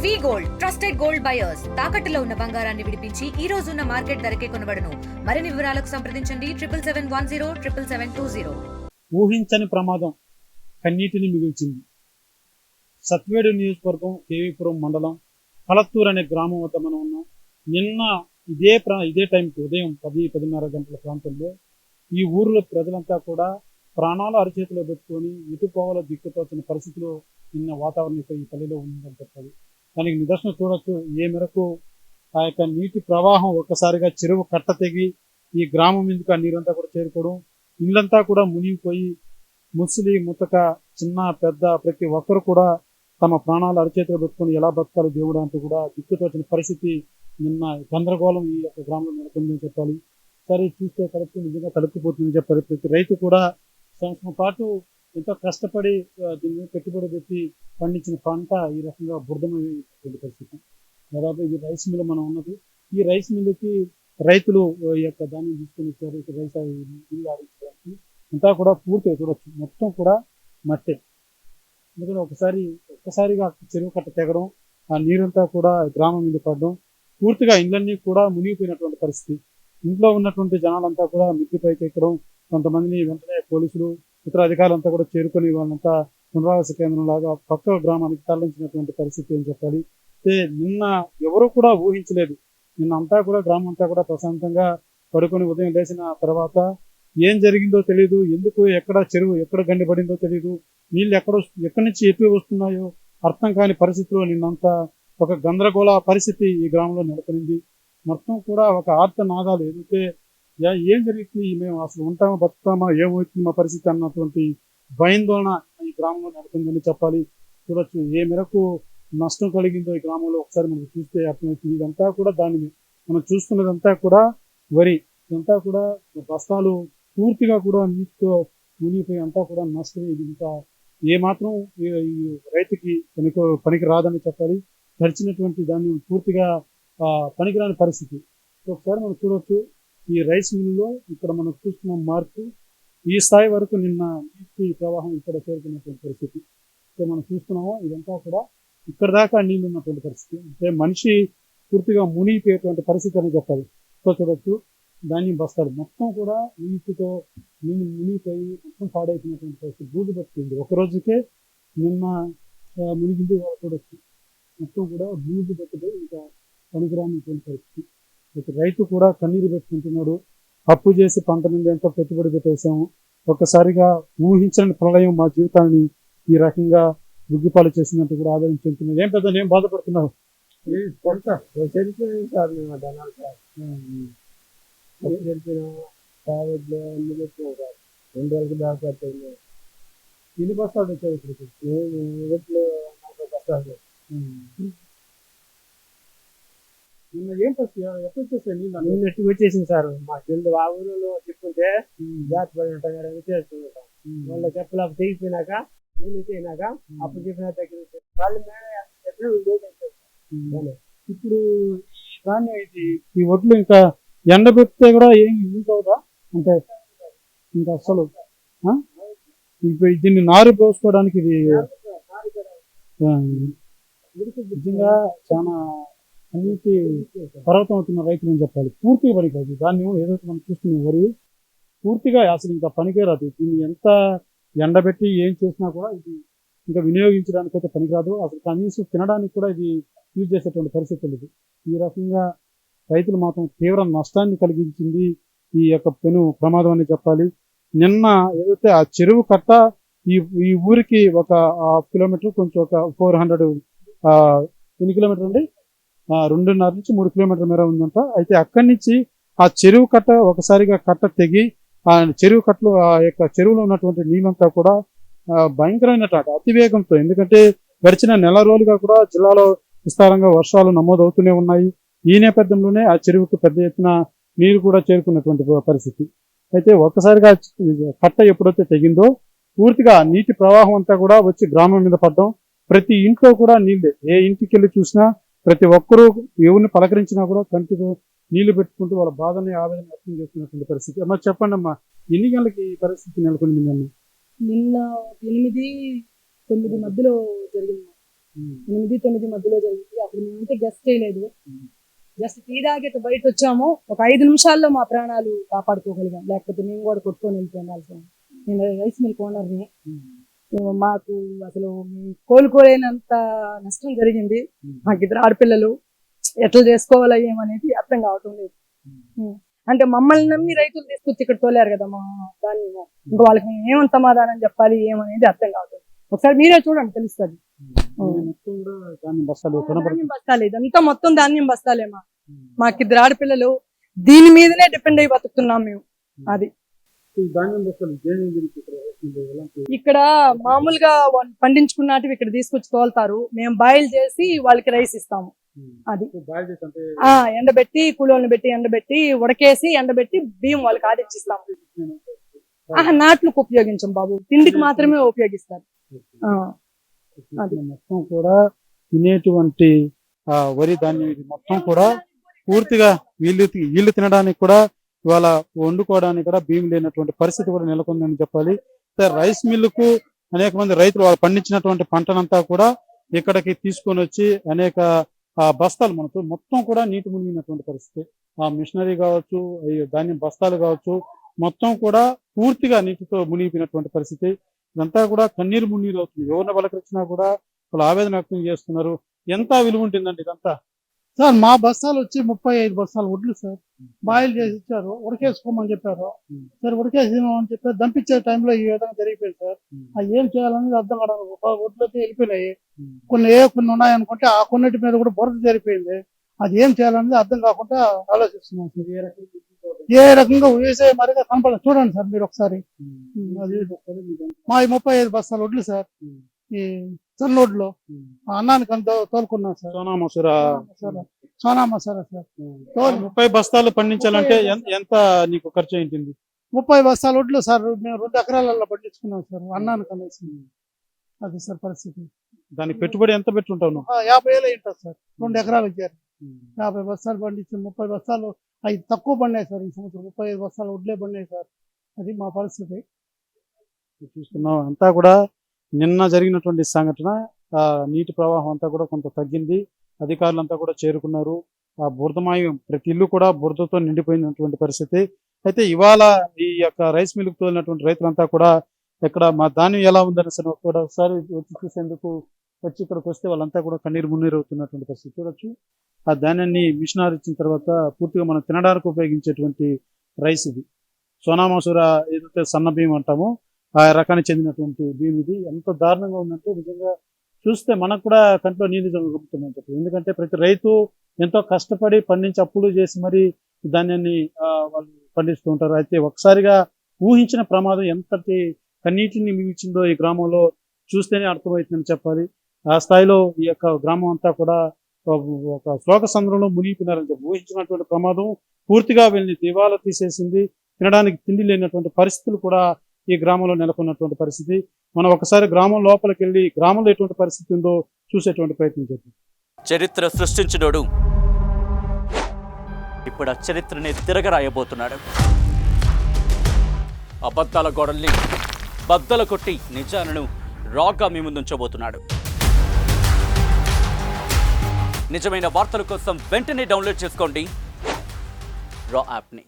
వి gold trusted gold buyers తాకట్టులో ఉన్న బంగారాన్ని విడిపించి ఈ రోజు ఉన్న మార్కెట్ ధరకే కొనబడును. మరిన్ని వివరాలకు సంప్రదించండి 77107720. ఊహించని ప్రమాదం కన్నీటిని మిగిల్చింది. సత్వేడు నియోజకవర్గం కేవీపురం మండలం కలత్తూరు అనే గ్రామం వద్ద మనం ఉన్నాం. నిన్న ఇదే టైంకి ఉదయం 10-10:30 గంటల ప్రాంతంలో ఈ ఊరిలో ప్రజలంతా కూడా ప్రాణాలు అరచేతిలో పెట్టుకొని ఎటుపోవాలో దిక్కుతోచిన పరిస్థితిలో నిన్న వాతావరణం ఈ పల్లెలో ఉందని చెప్పాలి. దానికి నిదర్శనం చూడొచ్చు. ఏ మేరకు ఆ యొక్క నీటి ప్రవాహం ఒక్కసారిగా చెరువు కట్ట తెగి ఈ గ్రామం మీదకి ఆ నీరంతా కూడా చేరుకోవడం, ఇళ్ళంతా కూడా మునిగిపోయి ముసలి ముతక చిన్న పెద్ద ప్రతి ఒక్కరు కూడా తమ ప్రాణాలు అరచేతిలో పెట్టుకొని ఎలా బతకాలి దేవుడు అంటూ కూడా దిక్కుతోచిన పరిస్థితి నిన్న గందరగోళం ఈ యొక్క గ్రామంలో నెలకొందని చెప్పాలి. సరే చూస్తే కడుపు నిజంగా తడుపుపోతుందని చెప్పాలి. ప్రతి రైతు కూడా సంవత్సరం పాటు ఎంతో కష్టపడి దీన్ని పెట్టుబడి పెట్టి పండించిన పంట ఈ రకంగా బురదమైనటువంటి పరిస్థితి. దాదాపు ఇది రైస్ మిల్ మనం ఉన్నది. ఈ రైస్ మిల్లుకి రైతులు ఈ యొక్క ధాన్యం తీసుకొని వచ్చారు. రైస్ ఇల్లు ఆడించడానికి అంతా కూడా పూర్తిగా చూడొచ్చు, మొత్తం కూడా మట్టే. ఎందుకంటే ఒక్కసారిగా చెరువు కట్ట తెగడం, ఆ నీరంతా కూడా గ్రామం మీద పడడం, పూర్తిగా ఇళ్ళన్నీ కూడా మునిగిపోయినటువంటి పరిస్థితి. ఇంట్లో ఉన్నటువంటి జనాలంతా కూడా మిద్దిపైకి ఎక్కడం, కొంతమందిని వెంటనే పోలీసులు ఇతర అధికారులంతా కూడా చేరుకొని వాళ్ళంతా పునరావాస కేంద్రం లాగా పక్క గ్రామానికి తరలించినటువంటి పరిస్థితి అని చెప్పాలి. నిన్న ఎవరు కూడా ఊహించలేదు. నిన్న అంతా కూడా గ్రామం అంతా కూడా ప్రశాంతంగా పడుకొని ఉదయం లేచిన తర్వాత ఏం జరిగిందో తెలియదు, ఎందుకు ఎక్కడ చెరువు ఎక్కడ గండి పడిందో తెలియదు, నీళ్ళు ఎక్కడి నుంచి ఎటు వస్తున్నాయో అర్థం కాని పరిస్థితిలో నిన్నంతా ఒక గందరగోళ పరిస్థితి ఈ గ్రామంలో నెలకొనింది. మొత్తం కూడా ఒక ఆర్త నాదాలు ఏదైతే ఏం జరుగుతుంది, మేము అసలు ఉంటామా బతుకుతామా ఏమవుతుంది మా పరిస్థితి అన్నటువంటి భయాందోళన ఈ గ్రామంలో నెలకొందని చెప్పాలి. చూడొచ్చు ఏ మేరకు నష్టం కలిగిందో ఈ గ్రామంలో ఒకసారి మనం చూస్తే అర్థమవుతుంది. ఇదంతా కూడా మనం చూస్తున్నదంతా కూడా వరి, ఇదంతా కూడా బస్తాలు పూర్తిగా కూడా నీటితో మునిగిపోయి అంతా కూడా నష్టం. ఇది ఇంకా ఏమాత్రం ఈ రైతుకి పనికి రాదని చెప్పాలి. తడిచినటువంటి దాన్ని పూర్తిగా పనికిరాని పరిస్థితి. ఒకసారి మనం చూడొచ్చు ఈ రైస్ మిల్లులో ఇక్కడ మనం చూస్తున్న మార్పు ఈ స్థాయి వరకు నిన్న నీటి ప్రవాహం ఇక్కడ చేరుకున్నటువంటి పరిస్థితి. మనం చూస్తున్నాము ఇదంతా కూడా ఇక్కడ దాకా నీళ్ళు ఉన్నటువంటి పరిస్థితి. అంటే మనిషి పూర్తిగా మునిగిపోయేటువంటి పరిస్థితి అని చెప్పాలి. చూడొచ్చు ధాన్యం బస్తాలు మొత్తం కూడా నీటితో మునిగిపోయి మొత్తం పాడైపోయినటువంటి పరిస్థితి. బూజు పట్టింది ఒక రోజుకే నిన్న మునిగింది. చూడొచ్చు మొత్తం కూడా బూజు పట్టిపోయి ఇంకా పనికిరానిటువంటి పరిస్థితి. రైతు కూడా కన్నీరు పెట్టుకుంటున్నాడు. అప్పు చేసి పంట మీద ఎంతో పెట్టుబడి పెట్టేశాము, ఒక్కసారిగా ఊహించని ప్రళయం మా జీవితాన్ని ఈ రకంగా బుగ్గిపాలు చేసినట్టు కూడా ఆవేదన చెందుతున్నది. ఏం పెద్ద ఏం బాధపడుతున్నావు? ఎన్ని బస్తాలు తెచ్చావు ఇక్కడికి? 40 బస్తాలు. నిన్న ఏం పరిస్థితి ఎప్పుడు వచ్చేసాయి నీళ్ళు? నిన్నట్టు వచ్చేసింది సార్. మా చెల్లి ఆ ఊరిలో చెప్పుకుంటే జాతి పడినట్టు చేస్తుంటాం. వాళ్ళ చెప్పలేక తెగిపోయినాక నీళ్ళు వచ్చేయినాక అప్పుడు చెప్పిన దగ్గర వాళ్ళు ఇప్పుడు ఈ ధాన్యం ఈ వడ్లు ఇంకా ఎండబెడితే కూడా ఏం యూజ్ అవుదా? అంటే ఇంకా అసలు ఇప్పుడు దీన్ని నారు పోసుకోవడానికి ఇది నిజంగా చాలా అన్నిటి పర్వతం అవుతున్న రైతులు అని చెప్పాలి. పూర్తిగా పనికిరాదు ధాన్యం. ఏదైతే మనం చూస్తున్న వరి పూర్తిగా అసలు ఇంకా పనికిరాదు. దీన్ని ఎంత ఎండబెట్టి ఏం చేసినా కూడా ఇది ఇంకా వినియోగించడానికి అయితే పనికిరాదు. అసలు కనీసం తినడానికి కూడా ఇది యూజ్ చేసేటువంటి పరిస్థితి లేదు. ఈ రకంగా రైతులు మాత్రం తీవ్ర నష్టాన్ని కలిగించింది ఈ యొక్క పెను ప్రమాదం అని చెప్పాలి. నిన్న ఏదైతే ఆ చెరువు కట్ట ఈ ఊరికి ఒక 1/2 కిలోమీటర్ కొంచెం ఒక 400 ఎన్ని కిలోమీటర్ అండి, 2.5 నుంచి 3 కిలోమీటర్ల మేర ఉందంట. అయితే అక్కడి నుంచి ఆ చెరువు కట్ట ఒకసారిగా కట్ట తెగి ఆ చెరువు కట్టలో ఆ యొక్క చెరువులో ఉన్నటువంటి నీళ్ళంతా కూడా భయంకరమైనటువంటి అతివేగంతో, ఎందుకంటే గడిచిన నెల రోజులుగా కూడా జిల్లాలో విస్తారంగా వర్షాలు నమోదవుతూనే ఉన్నాయి. ఈ నేపథ్యంలోనే ఆ చెరువుకు పెద్ద ఎత్తున నీరు కూడా చేరుకున్నటువంటి పరిస్థితి. అయితే ఒక్కసారిగా కట్ట ఎప్పుడైతే తెగిందో పూర్తిగా నీటి ప్రవాహం అంతా కూడా వచ్చి గ్రామం మీద పడ్డం, ప్రతి ఇంట్లో కూడా నీళ్ళే. ఏ ఇంటికి వెళ్ళి చూసినా ప్రతి ఒక్కరూ ఎవరిని పలకరించినా కూడా కంటితో నీళ్లు పెట్టుకుంటూ వాళ్ళ బాధని ఆవేదన వ్యక్తం చేస్తున్నటువంటి పరిస్థితి. అమ్మా చెప్పండి అమ్మా, ఎన్ని గంటలకి ఈ పరిస్థితి నెలకొంది? నిన్న 8-9 మధ్యలో జరిగింది. 8-9 మధ్యలో జరిగింది. అప్పుడు మేమైతే గెస్ట్ చేయలేదు. జస్ట్ టీ తాగి బయట వచ్చాము. ఒక 5 నిమిషాల్లో మా ప్రాణాలు కాపాడుకోగలిగాం. లేకపోతే మేము కూడా కొట్టుకొని వెళ్ళిపోయాల్సాం. నేను రైస్ మిల్ ఓనర్ని. మాకు అసలు కోలుకోలేనంత నష్టం జరిగింది. మాకు 2 ఆడపిల్లలు. ఎట్లా చేసుకోవాలా ఏమనేది అర్థం కావటం లేదు. అంటే మమ్మల్ని నమ్మి రైతులు తీసుకొచ్చి ఇక్కడ తోలారు కదా మా దాన్ని. ఇంకా వాళ్ళకి మేము ఏమని సమాధానం చెప్పాలి ఏమనేది అర్థం కావట్లేదు. ఒకసారి మీరే చూడండి తెలుస్తుంది. ధాన్యం బస్తాలు ఇదంతా మొత్తం ధాన్యం బస్తాలేమా. మాకు 2 ఆడపిల్లలు. దీని మీదనే డిపెండ్ అయ్యి బతుకుతున్నాం మేము. అది ఇక్కడ మామూలుగా పండించుకున్నట్టు ఇక్కడ తీసుకొచ్చి తోలుతారు. మేము బాయిల్ చేసి వాళ్ళకి రైస్ ఇస్తాము. అది ఎండబెట్టి కూలోళ్ళని పెట్టి ఎండబెట్టి ఉడకేసి ఎండబెట్టి బియ్యం వాళ్ళకి ఆడిచ్చిస్తాము. నాట్లకు ఉపయోగించం బాబు, తిండికి మాత్రమే ఉపయోగిస్తారు. అది మొత్తం కూడా తినేటువంటి వరి ధాన్యం ఇది మొత్తం కూడా పూర్తిగా వీళ్ళు తినడానికి కూడా ఇవాళ వండుకోవడానికి కూడా బియ్యం లేనటువంటి పరిస్థితి కూడా నెలకొందని చెప్పాలి. రైస్ మిల్లుకు అనేక మంది రైతులు వాళ్ళు పండించినటువంటి పంటనంతా కూడా ఇక్కడికి తీసుకొని వచ్చి అనేక బస్తాలు మనకు మొత్తం కూడా నీటి మునిగినటువంటి పరిస్థితి. ఆ మిషనరీ కావచ్చు, ధాన్యం బస్తాలు కావచ్చు, మొత్తం కూడా పూర్తిగా నీటితో మునిగిపోయినటువంటి పరిస్థితి. ఇదంతా కూడా కన్నీరు మున్నీరు అవుతుంది. ఎవరిని పలకరించినా కూడా వాళ్ళు ఆవేదన వ్యక్తం చేస్తున్నారు. ఎంత విలువ ఉంటుందండి ఇదంతా? సార్ మా బస్తాలు వచ్చి 35 బస్తాలు వడ్లు సార్. బాయిల్ చేసి ఇచ్చారు, ఉడకేసుకోమని చెప్పారు. సరే ఉడకేసినామని చెప్పారు. దంపించే టైంలో ఈ విధంగా జరిగిపోయింది సార్. అది ఏం చేయాలనేది అర్థం కావడం. వడ్లు అయితే వెళ్ళిపోయినాయి. కొన్ని ఉన్నాయనుకుంటే ఆ కొన్నిటి మీద కూడా బురద జరిగిపోయింది. అది ఏం చేయాలనేది అర్థం కాకుండా ఆలోచిస్తున్నాం సార్. ఏ రకంగా వేసే మరిగా కనపడదు. చూడండి సార్ మీరు ఒకసారి. మా 35 బస్తాలు వడ్లు సార్. ఈ చల్లొడ్లు అన్నానికి అంత తోలుకున్నాం సార్. సోనా మసాలా సార్. 30 బస్తాలు పండించాలంటే ఎంత నీకు ఖర్చు అయింది? 30 బస్తాలు వడ్లు సార్ మేము 2 ఎకరాలలో పండించుకున్నాం సార్ అన్నానికి అనేసి. అది సార్ పరిస్థితి. దానికి పెట్టుబడి ఎంత పెట్టుంటావు? 50,000 ఉంటుంది సార్. 2 ఎకరాలు ఇచ్చారు. 50 బస్తాలు పండించి 30 బస్తాలు అవి తక్కువ పడినాయి సార్. ఈ సంవత్సరం 35 బస్తాలు వడ్లే పడినాయి సార్. అది మా పరిస్థితి. చూస్తున్నాం అంతా కూడా నిన్న జరిగినటువంటి సంఘటన. నీటి ప్రవాహం అంతా కూడా కొంత తగ్గింది. అధికారులంతా కూడా చేరుకున్నారు. ఆ బురదమాయం ప్రతి ఇల్లు కూడా బురదతో నిండిపోయినటువంటి పరిస్థితి. అయితే ఇవాళ ఈ యొక్క రైస్ మిల్క్ తోలినటువంటి రైతులంతా కూడా ఇక్కడ మా ధాన్యం ఎలా ఉందని సరే కూడా ఒకసారి వచ్చి చూసేందుకు వచ్చి ఇక్కడికి వస్తే వాళ్ళంతా కూడా కన్నీరు మున్నీరు అవుతున్నటువంటి పరిస్థితి చూడొచ్చు. ఆ ధాన్యాన్ని మిషన్ ఇచ్చిన తర్వాత పూర్తిగా మనం తినడానికి ఉపయోగించేటువంటి రైస్ ఇది. సోనా మసూరా ఏదైతే సన్న బియ్యం అంటామో ఆ రకానికి చెందినటువంటి బియ్యం ఇది. ఎంత దారుణంగా ఉందంటే నిజంగా చూస్తే మనకు కూడా కంట్లో నీళ్ళు జరుగుతుందని చెప్పి. ఎందుకంటే ప్రతి రైతు ఎంతో కష్టపడి పండించి అప్పులు చేసి మరి ధాన్యాన్ని వాళ్ళు పండిస్తూ ఉంటారు. అయితే ఒకసారిగా ఊహించిన ప్రమాదం ఎంతటి కన్నీటిని మిగిల్చిందో ఈ గ్రామంలో చూస్తేనే అర్థమవుతుందని చెప్పాలి. ఆ స్థాయిలో ఈ యొక్క గ్రామం అంతా కూడా ఒక శోక సంద్రంలో మునిగిపోయినారని చెప్పి. ఊహించినటువంటి ప్రమాదం పూర్తిగా వీళ్ళని దివాలా తీసేసింది. తినడానికి తిండి లేనటువంటి పరిస్థితులు కూడా ఈ గ్రామంలో నెలకొన్నటువంటి పరిస్థితి. మనం ఒకసారి గ్రామం లోపలికి వెళ్ళి గ్రామంలో ఎటువంటి పరిస్థితి ఉందో చూసేటువంటి ప్రయత్నం చేద్దాం. చరిత్ర సృష్టించినోడు ఇప్పుడు ఆ చరిత్రని తిరగరాయబోతున్నాడు. అబద్ధాల గోడల్ని బద్దలు కొట్టి నిజాలను రాగా మీ ముందుంచబోతున్నాడు. నిజమైన వార్తల కోసం వెంటనే డౌన్లోడ్ చేసుకోండి రా యాప్ని.